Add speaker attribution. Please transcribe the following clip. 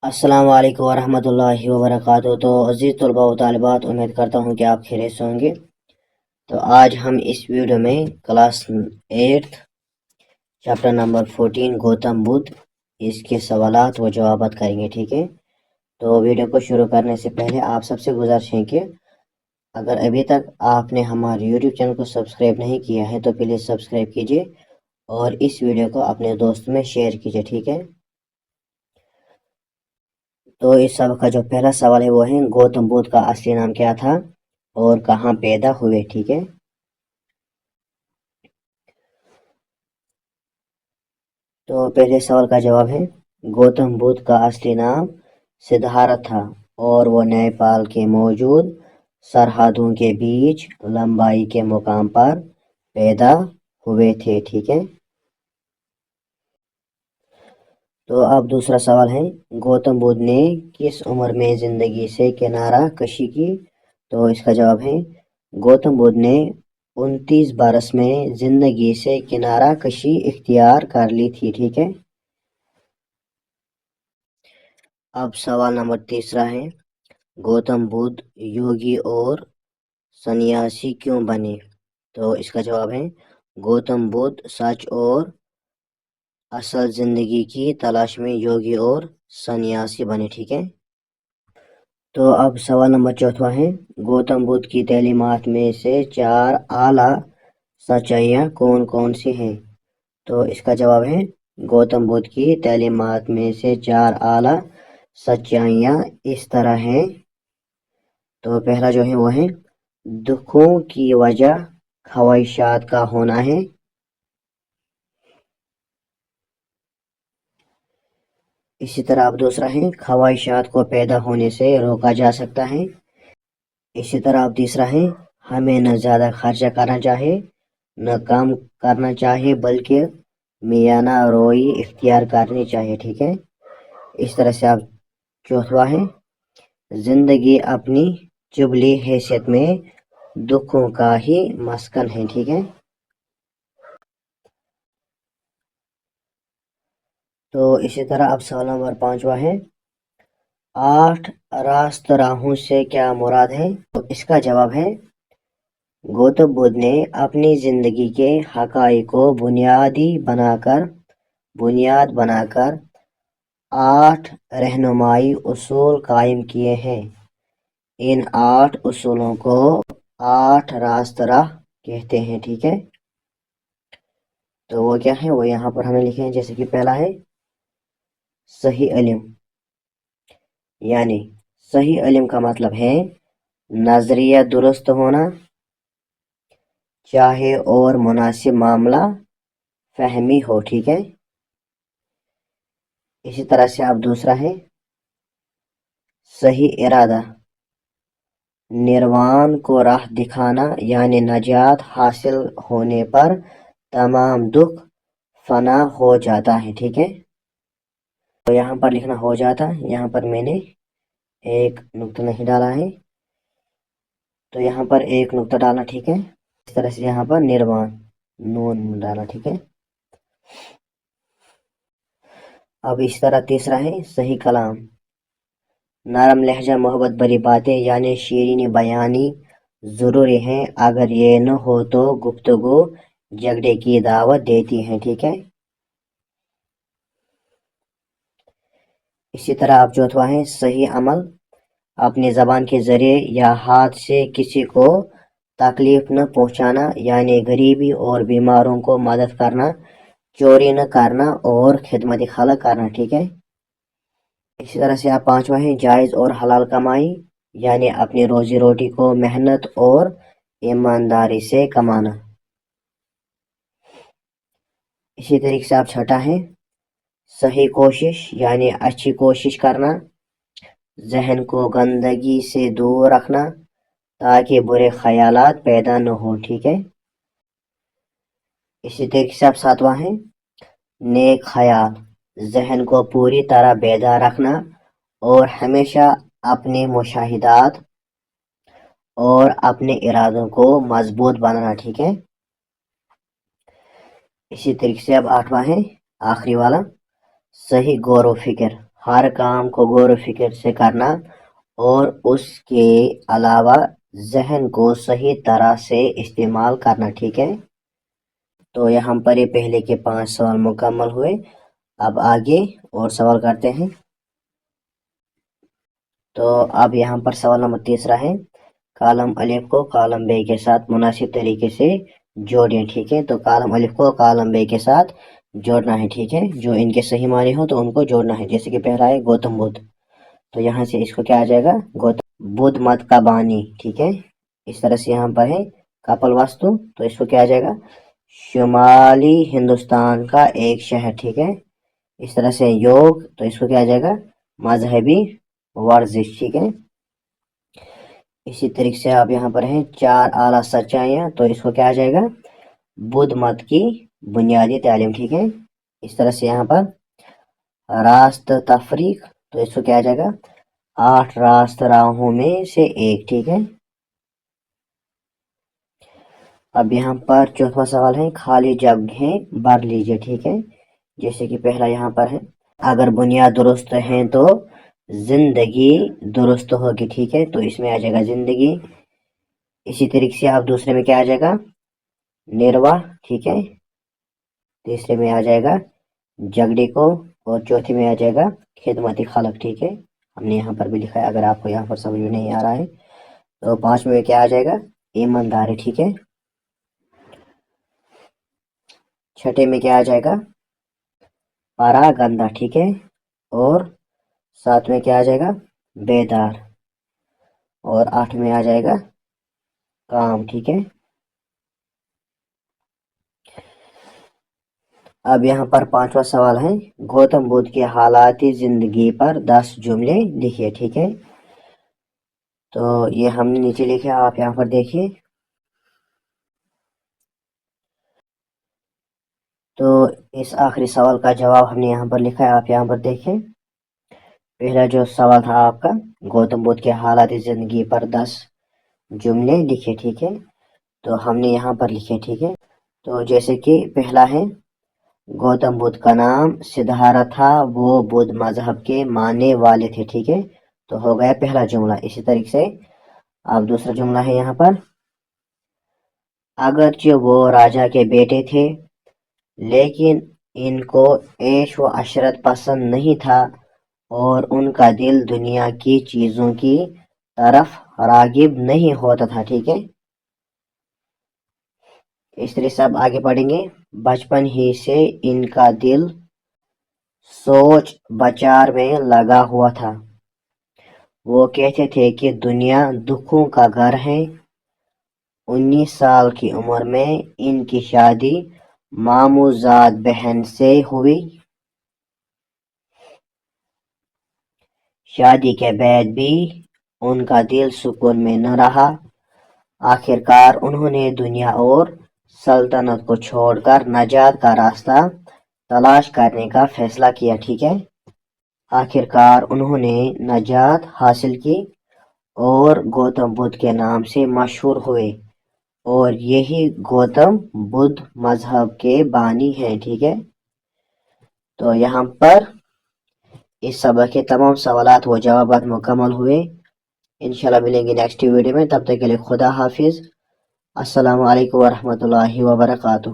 Speaker 1: अस्सलाम वालेकुम वरहमतुल्लाहि वबरकातुहू। तो अज़ीज़ तलबा व तालिबात, उम्मीद करता हूँ कि आप खैरियत से होंगे। तो आज हम इस वीडियो में class 8 chapter number 14 Gautam Buddha इसके सवालात व जवाबात करेंगे। ठीक है, तो वीडियो को शुरू करने से पहले आप सबसे गुजारिश है कि अगर अभी तक आपने हमारे यूट्यूब चैनल को सब्सक्राइब नहीं किया है तो प्लीज़ सब्सक्राइब कीजिए और इस वीडियो को अपने दोस्तों में शेयर कीजिए। ठीक है, तो इस सबक का जो पहला सवाल है वो है गौतम बुद्ध का असली नाम क्या था और कहाँ पैदा हुए। ठीक है, तो पहले सवाल का जवाब है गौतम बुद्ध का असली नाम सिद्धार्थ था और वो नेपाल के मौजूद सरहदों के बीच लंबाई के मुकाम पर पैदा हुए थे। ठीक है, तो अब दूसरा सवाल है गौतम बुद्ध ने किस उम्र में जिंदगी से किनारा कशी की। तो इसका जवाब है गौतम बुद्ध ने 29 बरस में जिंदगी से किनारा कशी इख्तियार कर ली थी। ठीक है, अब सवाल नंबर तीसरा है गौतम बुद्ध योगी और सन्यासी क्यों बने। तो इसका जवाब है गौतम बुद्ध सच और असल जिंदगी की तलाश में योगी और सन्यासी बने। ठीक है, तो अब सवाल नंबर चौथा है गौतम बुद्ध की तालीमात में से 4 आला सच्चाइयाँ कौन कौन सी हैं। तो इसका जवाब है गौतम बुद्ध की तालीमात में से 4 आला सच्चाइयाँ इस तरह हैं। तो पहला जो है वो है दुखों की वजह ख्वाहिशात का होना है। इसी तरह अब दूसरा है ख्वाहिशात को पैदा होने से रोका जा सकता है। इसी तरह अब तीसरा है हमें न ज़्यादा खर्चा करना चाहिए न कम करना चाहिए बल्कि मियाना रोई इख्तियार करनी चाहिए। ठीक है, इस तरह से अब चौथा है जिंदगी अपनी चुभली हैसियत में दुखों का ही मस्कन है। ठीक है, तो इसी तरह अब सवाल नंबर 5वां है 8 रास्त राहों से क्या मुराद है। तो इसका जवाब है गौतम बुद्ध ने अपनी जिंदगी के हकाइक को बुनियाद बनाकर 8 रहनुमाई उसूल कायम किए हैं। इन 8 उसूलों को 8 रास्त राह कहते हैं। ठीक है, तो वो क्या है वो यहाँ पर हमें लिखे हैं। जैसे कि पहला है सही इल्म, यानी सही इल्म का मतलब है नजरिया दुरुस्त होना, चाहे और मुनासिब मामला फहमी हो। ठीक है, इसी तरह से अब दूसरा है सही इरादा, निर्वाण को राह दिखाना, यानी नजात हासिल होने पर तमाम दुख फना हो जाता है। ठीक है, तो यहाँ पर लिखना हो जाता है, यहाँ पर मैंने एक नुक्ता नहीं डाला है तो यहाँ पर एक नुक्ता डालना। ठीक है, इस तरह से यहाँ पर निर्वाण नून डाला। ठीक है, अब इस तरह तीसरा है सही कलाम, नरम लहजा मोहब्बत भरी बातें यानी शीरीनी बयानी ज़रूरी है, अगर ये न हो तो गुफ्तगू झगड़े की दावत देती है। ठीक है, इसी तरह अब चौथा है सही अमल, अपनी ज़बान के ज़रिए या हाथ से किसी को तकलीफ न पहुंचाना, यानी गरीबी और बीमारों को मदद करना, चोरी न करना और खिदमत खलक करना। ठीक है, इसी तरह से आप 5वां है जायज़ और हलाल कमाई, यानी अपनी रोजी रोटी को मेहनत और ईमानदारी से कमाना। इसी तरीके से आप 6ठा है सही कोशिश, यानी अच्छी कोशिश करना, जहन को गंदगी से दूर रखना ताकि बुरे ख्यालात पैदा न हो। ठीक है, इसी तरीके से आप 7वां है नेक ख्याल, जहन को पूरी तरह बेदार रखना और हमेशा अपने मुशाहिदात और अपने इरादों को मजबूत बनाना। ठीक है, इसी तरीके से अब 8वां है आखिरी वाला सही गौर व फिक्र, ہر کام کو غور و فکر سے کرنا اور اس کے علاوہ ذہن کو صحیح طرح سے استعمال کرنا، ٹھیک ہے؟ تو یہاں پر یہ پہلے کے 5 سوال مکمل ہوئے۔ اب آگے اور سوال کرتے ہیں۔ تو اب یہاں پر سوال نمبر تیسرا ہے، کالم الف کو کالم بے کے ساتھ مناسب طریقے سے جوڑیں، ٹھیک ہے؟ تو کالم الف کو کالم بے کے ساتھ جوڑنا ہے، ٹھیک ہے؟ جو ان کے صحیح معنی ہو تو ان کو جوڑنا ہے، جیسے کہ پہلا ہے گوتم بدھ، تو یہاں سے اس کو کیا آ جائے گا؟ گوتم بدھ مت کا بانی، ٹھیک ہے؟ اس طرح سے یہاں پر ہے کپل وستو، تو اس کو کیا آ جائے گا؟ شمالی ہندوستان کا ایک شہر، ٹھیک ہے؟ اس طرح سے یوگ، تو اس کو کیا آ جائے گا؟ مذہبی ورزش، ٹھیک ہے؟ اسی طریقے سے آپ یہاں پر ہیں 4 اعلیٰ سچائیاں، تو اس کو کیا آ جائے گا؟ بدھ مت کی بنیادی تعلیم، ٹھیک ہے؟ اس طرح سے یہاں پر راست تفریق، تو اس کو کیا آ جائے گا؟ 8 راست راہوں میں سے ایک، ٹھیک ہے؟ اب یہاں پر چوتھا سوال ہے، خالی جگہیں بھر لیجئے، ٹھیک ہے؟ جیسے کہ پہلا یہاں پر ہے، اگر بنیاد درست ہے تو زندگی درست ہوگی، ٹھیک ہے؟ تو اس میں آ جائے گا زندگی۔ اسی طریقے سے آپ دوسرے میں کیا آ جائے گا؟ نرواہ، ٹھیک ہے؟ تیسرے میں آ جائے گا جگڑے کو، اور چوتھے میں آ جائے گا خدمتی خلق، ٹھیک ہے؟ ہم نے یہاں پر بھی لکھا ہے، اگر آپ کو یہاں پر سمجھ میں نہیں آ رہا ہے تو 5 میں کیا آ جائے گا؟ ایمانداری، ٹھیک ہے؟ 6 میں کیا آ جائے گا؟ پارا گندا، ٹھیک ہے؟ اور 7 میں کیا آ جائے گا؟ بیدار، اور 8 میں آ جائے گا کام، ٹھیک ہے؟ اب یہاں پر 5واں سوال ہے، گوتم بدھ کی حالاتی زندگی پر 10 جملے لکھیے، ٹھیک ہے؟ تو یہ ہم نے نیچے لکھے، آپ یہاں پر دیکھیے۔ تو اس آخری سوال کا جواب ہم نے یہاں پر لکھا ہے، آپ یہاں پر دیکھیں۔ پہلا جو سوال تھا آپ کا، گوتم بدھ کے حالات زندگی پر 10 جملے لکھے، ٹھیک ہے؟ تو ہم نے یہاں پر لکھے، ٹھیک ہے؟ تو جیسے کہ پہلا ہے، گوتم بدھ کا نام سدھارتھا تھا، وہ بدھ مذہب کے ماننے والے تھے، ٹھیک ہے؟ تو ہو گیا پہلا جملہ۔ اسی طریقے سے اب دوسرا جملہ ہے یہاں پر، اگرچہ وہ راجا کے بیٹے تھے لیکن ان کو عیش و عشرت پسند نہیں تھا اور ان کا دل دنیا کی چیزوں کی طرف راغب نہیں ہوتا تھا، ٹھیک ہے؟ اس طرح سے اب آگے پڑھیں گے، بچپن ہی سے ان کا دل سوچ بچار میں لگا ہوا تھا، وہ کہتے تھے کہ دنیا دکھوں کا گھر ہے۔ 19 سال کی عمر میں ان کی شادی ماموں زاد بہن سے ہوئی۔ شادی کے بعد بھی ان کا دل سکون میں نہ رہا، آخرکار انہوں نے دنیا اور سلطنت کو چھوڑ کر نجات کا راستہ تلاش کرنے کا فیصلہ کیا، ٹھیک ہے؟ آخرکار انہوں نے نجات حاصل کی اور گوتم بدھ کے نام سے مشہور ہوئے، اور یہی گوتم بدھ مذہب کے بانی ہیں، ٹھیک ہے؟ تو یہاں پر اس سبق کے تمام سوالات و جوابات مکمل ہوئے۔ انشاءاللہ ملیں گے نیکسٹ ویڈیو میں، تب تک کے لیے خدا حافظ۔ السلام علیکم ورحمۃ اللہ وبرکاتہ۔